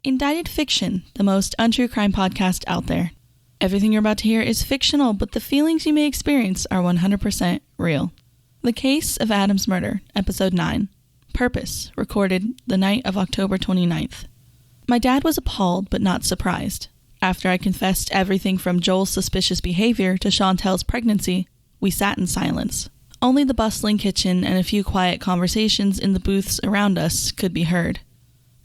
Indicted Fiction, the most untrue crime podcast out there. Everything you're about to hear is fictional, but the feelings you may experience are 100% real. The Case of Adam's Murder, Episode 9. Purpose, recorded the night of October 29th. My dad was appalled but not surprised. After I confessed everything from Joel's suspicious behavior to Chantel's pregnancy, we sat in silence. Only the bustling kitchen and a few quiet conversations in the booths around us could be heard.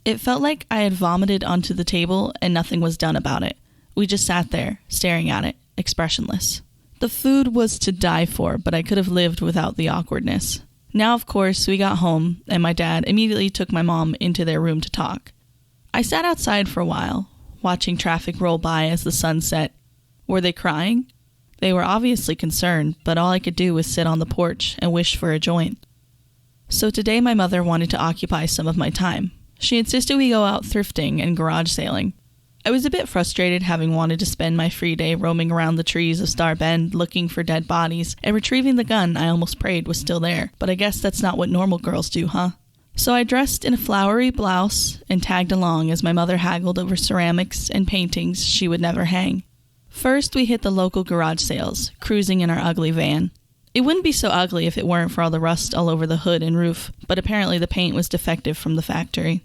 It felt like I had vomited onto the table and nothing was done about it. We just sat there, staring at it, expressionless. The food was to die for, but I could have lived without the awkwardness. Now, of course, we got home, and my dad immediately took my mom into their room to talk. I sat outside for a while, watching traffic roll by as the sun set. Were they crying? They were obviously concerned, but all I could do was sit on the porch and wish for a joint. So today my mother wanted to occupy some of my time. She insisted we go out thrifting and garage sailing. I was a bit frustrated, having wanted to spend my free day roaming around the trees of Star Bend looking for dead bodies and retrieving the gun I almost prayed was still there, but I guess that's not what normal girls do, huh? So I dressed in a flowery blouse and tagged along as my mother haggled over ceramics and paintings she would never hang. First, we hit the local garage sales, cruising in our ugly van. It wouldn't be so ugly if it weren't for all the rust all over the hood and roof, but apparently the paint was defective from the factory.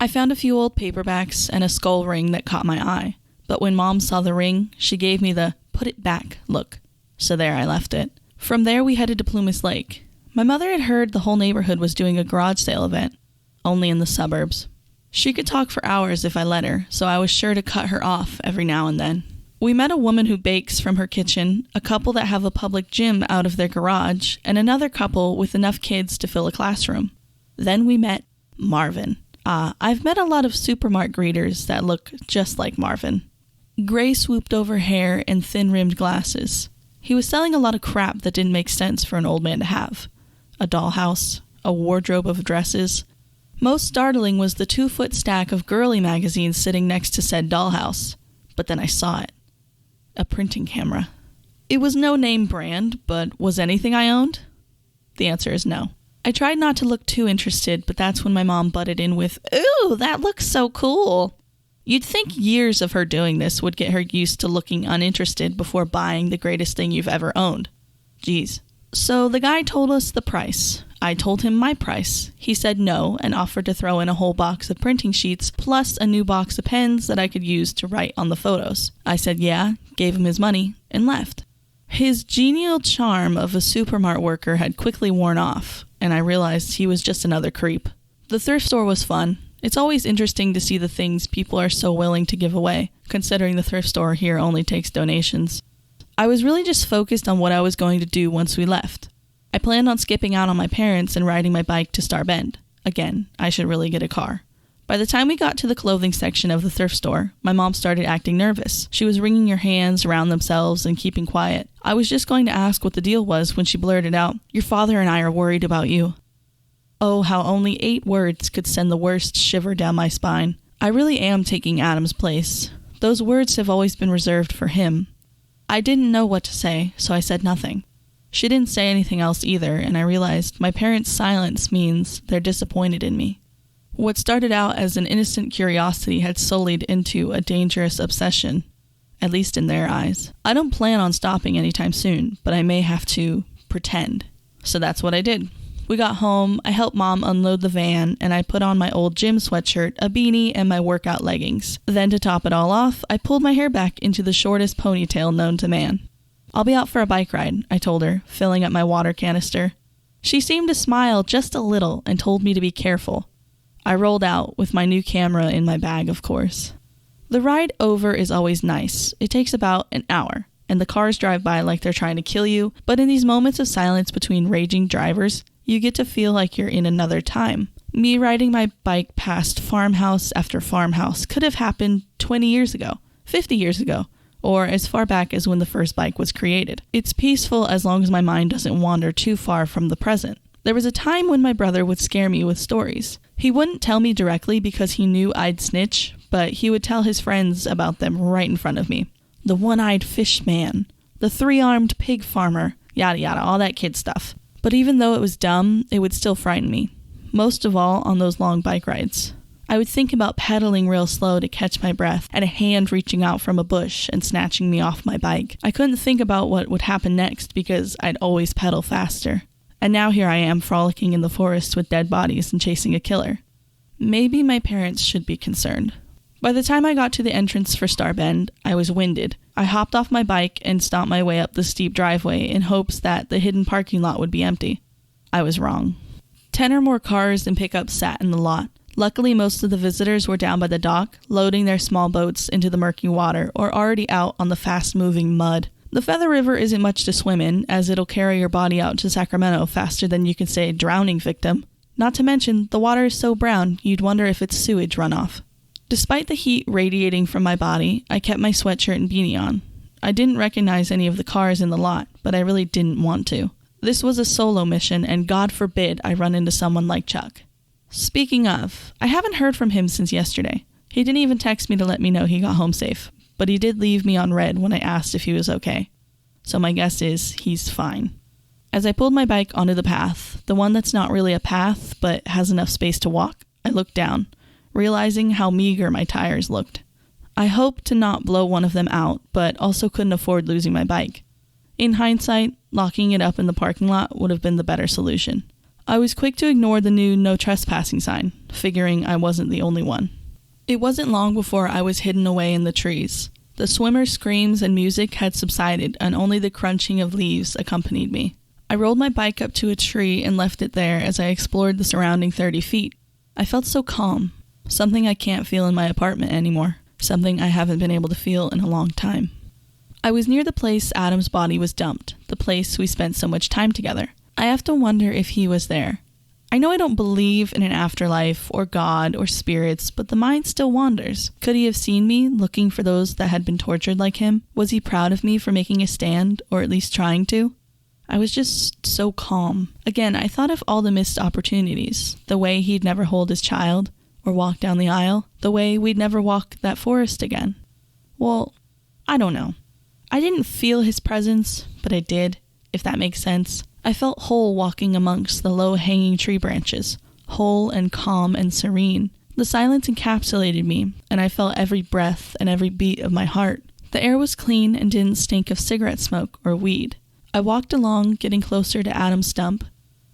I found a few old paperbacks and a skull ring that caught my eye, but when Mom saw the ring, she gave me the put it back look. So there I left it. From there we headed to Plumas Lake. My mother had heard the whole neighborhood was doing a garage sale event, only in the suburbs. She could talk for hours if I let her, so I was sure to cut her off every now and then. We met a woman who bakes from her kitchen, a couple that have a public gym out of their garage, and another couple with enough kids to fill a classroom. Then we met Marvin. I've met a lot of supermarket greeters that look just like Marvin. Gray swooped over hair and thin-rimmed glasses. He was selling a lot of crap that didn't make sense for an old man to have. A dollhouse, a wardrobe of dresses. Most startling was the 2-foot stack of girly magazines sitting next to said dollhouse. But then I saw it. A printing camera. It was no name brand, but was anything I owned? The answer is no. I tried not to look too interested, but that's when my mom butted in with, "Ooh, that looks so cool." You'd think years of her doing this would get her used to looking uninterested before buying the greatest thing you've ever owned. Jeez. So the guy told us the price. I told him my price. He said no and offered to throw in a whole box of printing sheets plus a new box of pens that I could use to write on the photos. I said yeah, gave him his money, and left. His genial charm of a supermart worker had quickly worn off, and I realized he was just another creep. The thrift store was fun. It's always interesting to see the things people are so willing to give away, considering the thrift store here only takes donations. I was really just focused on what I was going to do once we left. I planned on skipping out on my parents and riding my bike to Star Bend. Again, I should really get a car. By the time we got to the clothing section of the thrift store, my mom started acting nervous. She was wringing her hands around themselves and keeping quiet. I was just going to ask what the deal was when she blurted out, "Your father and I are worried about you." Oh, how only 8 words could send the worst shiver down my spine. I really am taking Adam's place. Those words have always been reserved for him. I didn't know what to say, so I said nothing. She didn't say anything else either, and I realized my parents' silence means they're disappointed in me. What started out as an innocent curiosity had sullied into a dangerous obsession, at least in their eyes. I don't plan on stopping anytime soon, but I may have to pretend. So that's what I did. We got home, I helped Mom unload the van, and I put on my old gym sweatshirt, a beanie, and my workout leggings. Then to top it all off, I pulled my hair back into the shortest ponytail known to man. "I'll be out for a bike ride," I told her, filling up my water canister. She seemed to smile just a little and told me to be careful. I rolled out, with my new camera in my bag, of course. The ride over is always nice. It takes about an hour, and the cars drive by like they're trying to kill you, but in these moments of silence between raging drivers, you get to feel like you're in another time. Me riding my bike past farmhouse after farmhouse could have happened 20 years ago, 50 years ago, or as far back as when the first bike was created. It's peaceful as long as my mind doesn't wander too far from the present. There was a time when my brother would scare me with stories. He wouldn't tell me directly because he knew I'd snitch, but he would tell his friends about them right in front of me. The one-eyed fish man, the 3-armed pig farmer, yada yada, all that kid stuff. But even though it was dumb, it would still frighten me. Most of all on those long bike rides. I would think about pedaling real slow to catch my breath and a hand reaching out from a bush and snatching me off my bike. I couldn't think about what would happen next because I'd always pedal faster. And now here I am frolicking in the forest with dead bodies and chasing a killer. Maybe my parents should be concerned. By the time I got to the entrance for Star Bend, I was winded. I hopped off my bike and stomped my way up the steep driveway in hopes that the hidden parking lot would be empty. I was wrong. 10 or more cars and pickups sat in the lot. Luckily, most of the visitors were down by the dock, loading their small boats into the murky water or already out on the fast-moving mud. The Feather River isn't much to swim in, as it'll carry your body out to Sacramento faster than you can say drowning victim. Not to mention, the water is so brown, you'd wonder if it's sewage runoff. Despite the heat radiating from my body, I kept my sweatshirt and beanie on. I didn't recognize any of the cars in the lot, but I really didn't want to. This was a solo mission, and God forbid I run into someone like Chuck. Speaking of, I haven't heard from him since yesterday. He didn't even text me to let me know he got home safe, but he did leave me on red when I asked if he was okay. So my guess is he's fine. As I pulled my bike onto the path, the one that's not really a path but has enough space to walk, I looked down, realizing how meager my tires looked. I hoped to not blow one of them out, but also couldn't afford losing my bike. In hindsight, locking it up in the parking lot would have been the better solution. I was quick to ignore the new no trespassing sign, figuring I wasn't the only one. It wasn't long before I was hidden away in the trees. The swimmer's screams and music had subsided, and only the crunching of leaves accompanied me. I rolled my bike up to a tree and left it there as I explored the surrounding 30 feet. I felt so calm, something I can't feel in my apartment anymore, something I haven't been able to feel in a long time. I was near the place Adam's body was dumped, the place we spent so much time together. I have to wonder if he was there. I know I don't believe in an afterlife or God or spirits, but the mind still wanders. Could he have seen me looking for those that had been tortured like him? Was he proud of me for making a stand, or at least trying to? I was just so calm. Again, I thought of all the missed opportunities, the way he'd never hold his child or walk down the aisle, the way we'd never walk that forest again. Well, I don't know. I didn't feel his presence, but I did, if that makes sense. I felt whole walking amongst the low-hanging tree branches, whole and calm and serene. The silence encapsulated me, and I felt every breath and every beat of my heart. The air was clean and didn't stink of cigarette smoke or weed. I walked along, getting closer to Adam's stump.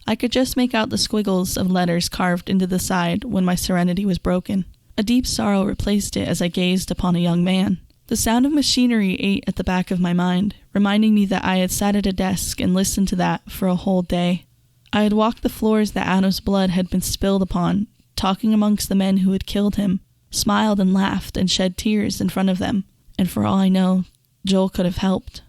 I could just make out the squiggles of letters carved into the side when my serenity was broken. A deep sorrow replaced it as I gazed upon a young man. The sound of machinery ate at the back of my mind, reminding me that I had sat at a desk and listened to that for a whole day. I had walked the floors that Adam's blood had been spilled upon, talking amongst the men who had killed him, smiled and laughed and shed tears in front of them, and for all I know, Joel could have helped.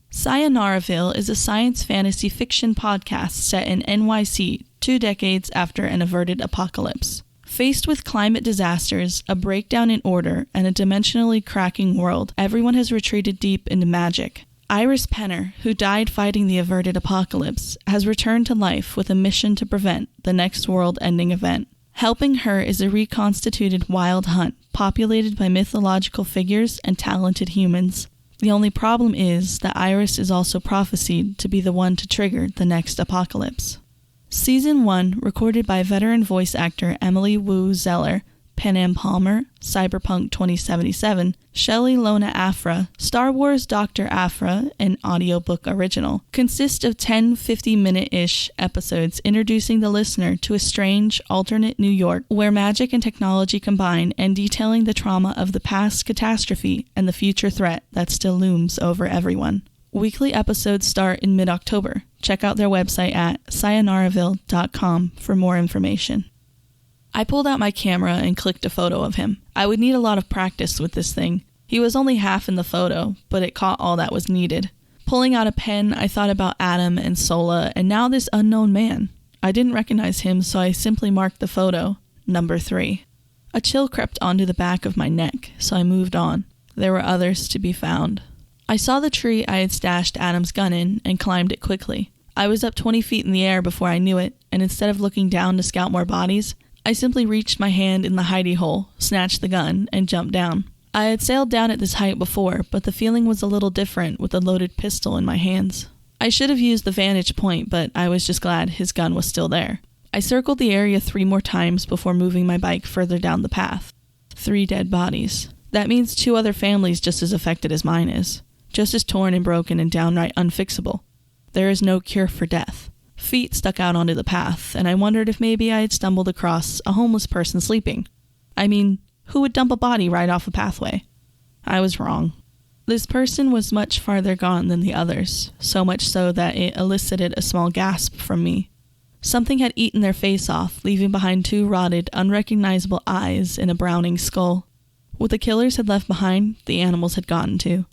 Sayonara is a science fantasy fiction podcast set in NYC 2 decades after an averted apocalypse. Faced with climate disasters, a breakdown in order, and a dimensionally cracking world, everyone has retreated deep into magic. Iris Penner, who died fighting the averted apocalypse, has returned to life with a mission to prevent the next world-ending event. Helping her is a reconstituted wild hunt, populated by mythological figures and talented humans. The only problem is that Iris is also prophesied to be the one to trigger the next apocalypse. Season 1, recorded by veteran voice actor Emily Wu Zeller, Panam Palmer, Cyberpunk 2077, Shelley Lona Afra, Star Wars Dr. Afra, an audiobook original, consists of 10 50-minute-ish episodes introducing the listener to a strange, alternate New York where magic and technology combine and detailing the trauma of the past catastrophe and the future threat that still looms over everyone. Weekly episodes start in mid-October. Check out their website at sayonaraville.com for more information. I pulled out my camera and clicked a photo of him. I would need a lot of practice with this thing. He was only half in the photo, but it caught all that was needed. Pulling out a pen, I thought about Adam and Sola, and now this unknown man. I didn't recognize him, so I simply marked the photo, number 3. A chill crept onto the back of my neck, so I moved on. There were others to be found. I saw the tree I had stashed Adam's gun in and climbed it quickly. I was up 20 feet in the air before I knew it, and instead of looking down to scout more bodies, I simply reached my hand in the hidey hole, snatched the gun, and jumped down. I had sailed down at this height before, but the feeling was a little different with a loaded pistol in my hands. I should have used the vantage point, but I was just glad his gun was still there. I circled the area 3 more times before moving my bike further down the path. 3 dead bodies. That means 2 other families just as affected as mine is. Just as torn and broken and downright unfixable. There is no cure for death. Feet stuck out onto the path, and I wondered if maybe I had stumbled across a homeless person sleeping. I mean, who would dump a body right off a pathway? I was wrong. This person was much farther gone than the others, so much so that it elicited a small gasp from me. Something had eaten their face off, leaving behind 2 rotted, unrecognizable eyes and a browning skull. What the killers had left behind, the animals had gotten to.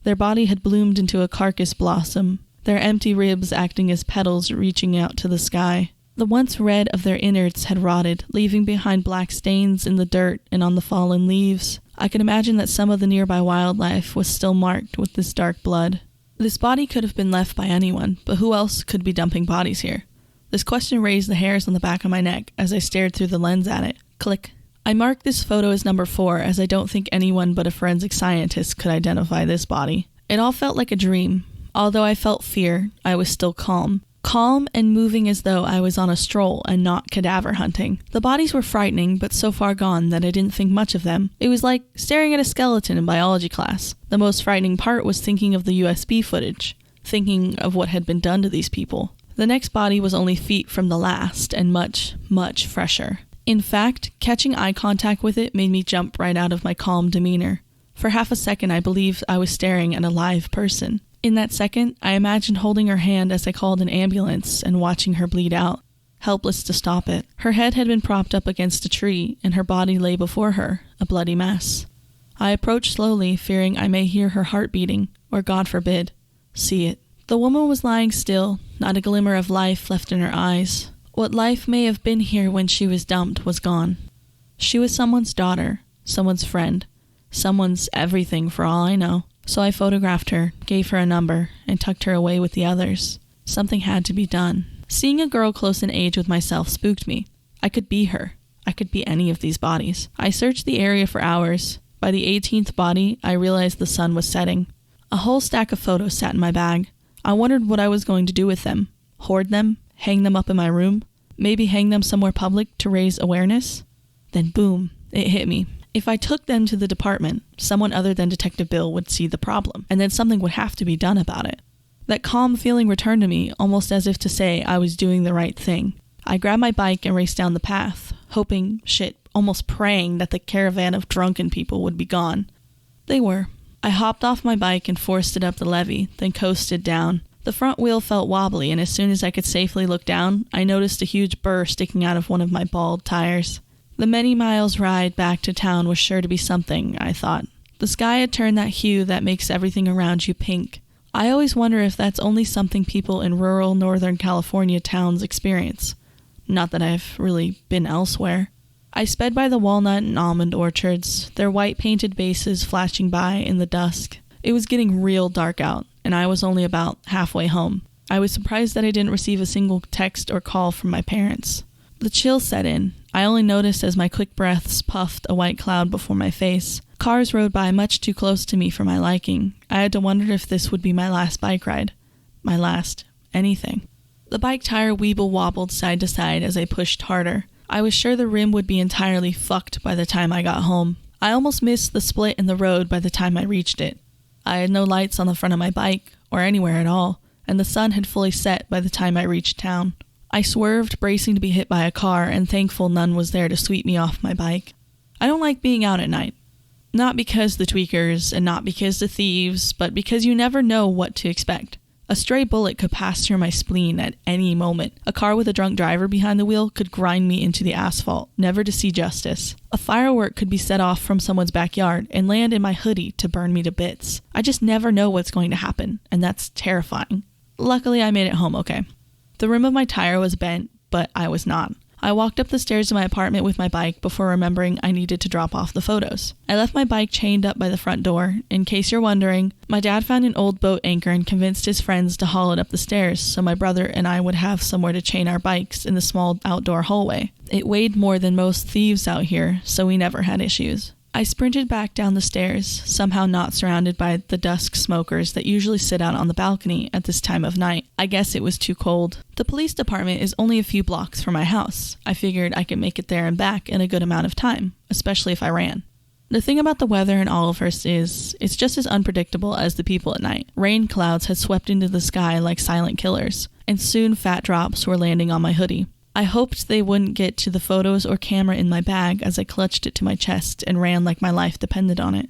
Their body had bloomed into a carcass blossom, their empty ribs acting as petals reaching out to the sky. The once red of their innards had rotted, leaving behind black stains in the dirt and on the fallen leaves. I could imagine that some of the nearby wildlife was still marked with this dark blood. This body could have been left by anyone, but who else could be dumping bodies here? This question raised the hairs on the back of my neck as I stared through the lens at it. Click. I marked this photo as number 4 as I don't think anyone but a forensic scientist could identify this body. It all felt like a dream. Although I felt fear, I was still calm. Calm and moving as though I was on a stroll and not cadaver hunting. The bodies were frightening, but so far gone that I didn't think much of them. It was like staring at a skeleton in biology class. The most frightening part was thinking of the USB footage, thinking of what had been done to these people. The next body was only feet from the last, and much, much fresher. In fact, catching eye contact with it made me jump right out of my calm demeanor. For half a second I believed I was staring at a live person. In that second, I imagined holding her hand as I called an ambulance and watching her bleed out, helpless to stop it. Her head had been propped up against a tree, and her body lay before her, a bloody mess. I approached slowly, fearing I may hear her heart beating, or God forbid, see it. The woman was lying still, not a glimmer of life left in her eyes. What life may have been here when she was dumped was gone. She was someone's daughter, someone's friend, someone's everything for all I know. So I photographed her, gave her a number, and tucked her away with the others. Something had to be done. Seeing a girl close in age with myself spooked me. I could be her. I could be any of these bodies. I searched the area for hours. By the 18th body, I realized the sun was setting. A whole stack of photos sat in my bag. I wondered what I was going to do with them. Hoard them? Hang them up in my room? Maybe hang them somewhere public to raise awareness? Then boom, it hit me. If I took them to the department, someone other than Detective Bill would see the problem, and then something would have to be done about it. That calm feeling returned to me, almost as if to say I was doing the right thing. I grabbed my bike and raced down the path, hoping, almost praying that the caravan of drunken people would be gone. They were. I hopped off my bike and forced it up the levee, then coasted down. The front wheel felt wobbly, and as soon as I could safely look down, I noticed a huge burr sticking out of one of my bald tires. The many miles ride back to town was sure to be something, I thought. The sky had turned that hue that makes everything around you pink. I always wonder if that's only something people in rural Northern California towns experience. Not that I've really been elsewhere. I sped by the walnut and almond orchards, their white painted bases flashing by in the dusk. It was getting real dark out, and I was only about halfway home. I was surprised that I didn't receive a single text or call from my parents. The chill set in. I only noticed as my quick breaths puffed a white cloud before my face. Cars rode by much too close to me for my liking. I had to wonder if this would be my last bike ride. My last anything. The bike tire weeble-wobbled side to side as I pushed harder. I was sure the rim would be entirely fucked by the time I got home. I almost missed the split in the road by the time I reached it. I had no lights on the front of my bike, or anywhere at all, and the sun had fully set by the time I reached town. I swerved, bracing to be hit by a car, and thankful none was there to sweep me off my bike. I don't like being out at night. Not because the tweakers, and not because the thieves, but because you never know what to expect. A stray bullet could pass through my spleen at any moment. A car with a drunk driver behind the wheel could grind me into the asphalt, never to see justice. A firework could be set off from someone's backyard and land in my hoodie to burn me to bits. I just never know what's going to happen, and that's terrifying. Luckily, I made it home okay. The rim of my tire was bent, but I was not. I walked up the stairs to my apartment with my bike before remembering I needed to drop off the photos. I left my bike chained up by the front door. In case you're wondering, my dad found an old boat anchor and convinced his friends to haul it up the stairs so my brother and I would have somewhere to chain our bikes in the small outdoor hallway. It weighed more than most thieves out here, so we never had issues. I sprinted back down the stairs, somehow not surrounded by the dusk smokers that usually sit out on the balcony at this time of night. I guess it was too cold. The police department is only a few blocks from my house. I figured I could make it there and back in a good amount of time, especially if I ran. The thing about the weather in Olivehurst is, it's just as unpredictable as the people at night. Rain clouds had swept into the sky like silent killers, and soon fat drops were landing on my hoodie. I hoped they wouldn't get to the photos or camera in my bag as I clutched it to my chest and ran like my life depended on it.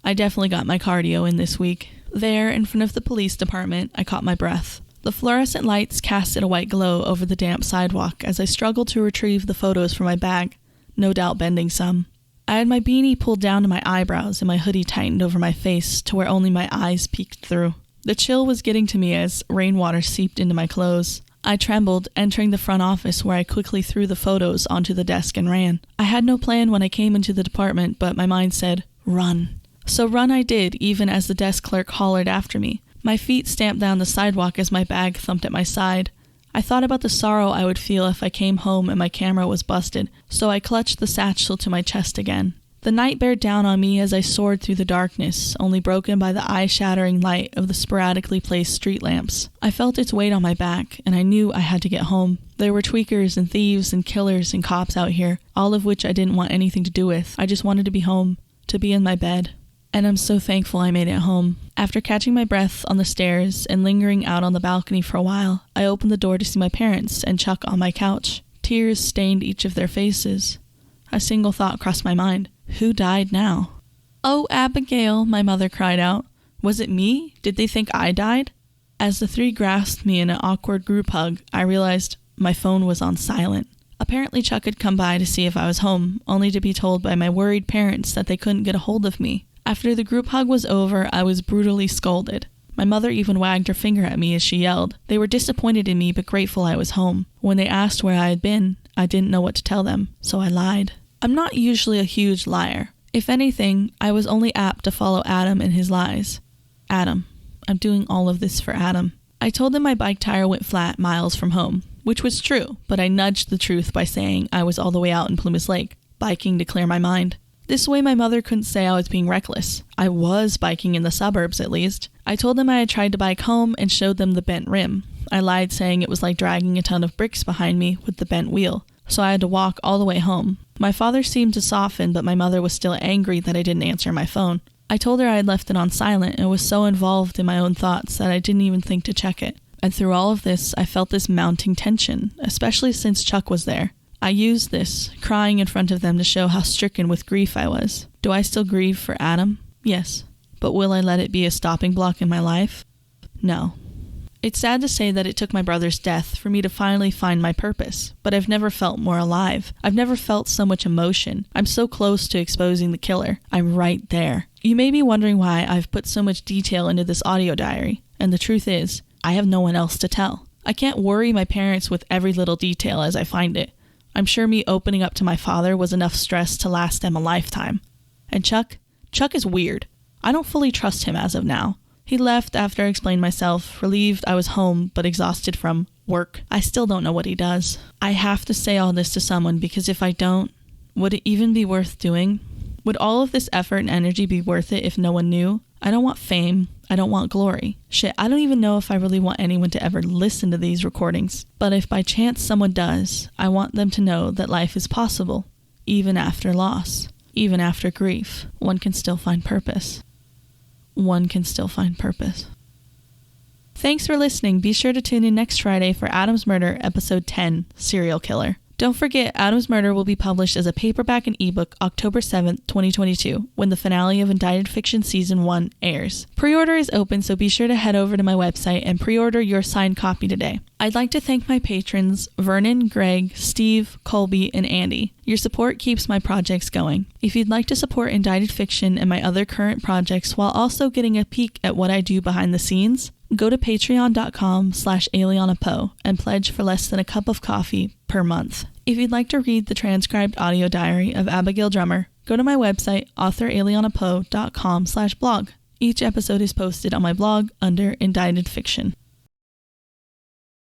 I definitely got my cardio in this week. There, in front of the police department, I caught my breath. The fluorescent lights casted a white glow over the damp sidewalk as I struggled to retrieve the photos from my bag, no doubt bending some. I had my beanie pulled down to my eyebrows and my hoodie tightened over my face to where only my eyes peeked through. The chill was getting to me as rainwater seeped into my clothes. I trembled, entering the front office where I quickly threw the photos onto the desk and ran. I had no plan when I came into the department, but my mind said, run. So run I did, even as the desk clerk hollered after me. My feet stamped down the sidewalk as my bag thumped at my side. I thought about the sorrow I would feel if I came home and my camera was busted, so I clutched the satchel to my chest again. The night bared down on me as I soared through the darkness, only broken by the eye-shattering light of the sporadically placed street lamps. I felt its weight on my back, and I knew I had to get home. There were tweakers and thieves and killers and cops out here, all of which I didn't want anything to do with. I just wanted to be home, to be in my bed. And I'm so thankful I made it home. After catching my breath on the stairs and lingering out on the balcony for a while, I opened the door to see my parents and Chuck on my couch. Tears stained each of their faces. A single thought crossed my mind. Who died now? "Oh, Abigail," my mother cried out. Was it me? Did they think I died? As the three grasped me in an awkward group hug, I realized my phone was on silent. Apparently Chuck had come by to see if I was home, only to be told by my worried parents that they couldn't get a hold of me. After the group hug was over, I was brutally scolded. My mother even wagged her finger at me as she yelled. They were disappointed in me but grateful I was home. When they asked where I had been, I didn't know what to tell them, so I lied. I'm not usually a huge liar. If anything, I was only apt to follow Adam in his lies. Adam. I'm doing all of this for Adam. I told them my bike tire went flat miles from home, which was true, but I nudged the truth by saying I was all the way out in Plumas Lake, biking to clear my mind. This way my mother couldn't say I was being reckless. I was biking in the suburbs, at least. I told them I had tried to bike home and showed them the bent rim. I lied saying it was like dragging a ton of bricks behind me with the bent wheel, so I had to walk all the way home. My father seemed to soften, but my mother was still angry that I didn't answer my phone. I told her I had left it on silent and was so involved in my own thoughts that I didn't even think to check it. And through all of this, I felt this mounting tension, especially since Chuck was there. I used this, crying in front of them to show how stricken with grief I was. Do I still grieve for Adam? Yes. But will I let it be a stopping block in my life? No. It's sad to say that it took my brother's death for me to finally find my purpose, but I've never felt more alive. I've never felt so much emotion. I'm so close to exposing the killer. I'm right there. You may be wondering why I've put so much detail into this audio diary, and the truth is, I have no one else to tell. I can't worry my parents with every little detail as I find it. I'm sure me opening up to my father was enough stress to last them a lifetime. And Chuck is weird. I don't fully trust him as of now. He left after I explained myself, relieved I was home but exhausted from work. I still don't know what he does. I have to say all this to someone because if I don't, would it even be worth doing? Would all of this effort and energy be worth it if no one knew? I don't want fame. I don't want glory. Shit, I don't even know if I really want anyone to ever listen to these recordings. But if by chance someone does, I want them to know that life is possible, even after loss, even after grief. One can still find purpose. One can still find purpose. Thanks for listening. Be sure to tune in next Friday for Adam's Murder, Episode 10, Serial Killer. Don't forget, Adam's Murder will be published as a paperback and ebook October 7th, 2022, when the finale of Indicted Fiction Season 1 airs. Pre-order is open, so be sure to head over to my website and pre-order your signed copy today. I'd like to thank my patrons, Vernon, Greg, Steve, Colby, and Andy. Your support keeps my projects going. If you'd like to support Indicted Fiction and my other current projects while also getting a peek at what I do behind the scenes, go to patreon.com/AlyannaPoe and pledge for less than a cup of coffee per month. If you'd like to read the transcribed audio diary of Abigail Drummer, go to my website, authoralyannapoe.com/blog. Each episode is posted on my blog under Indicted Fiction.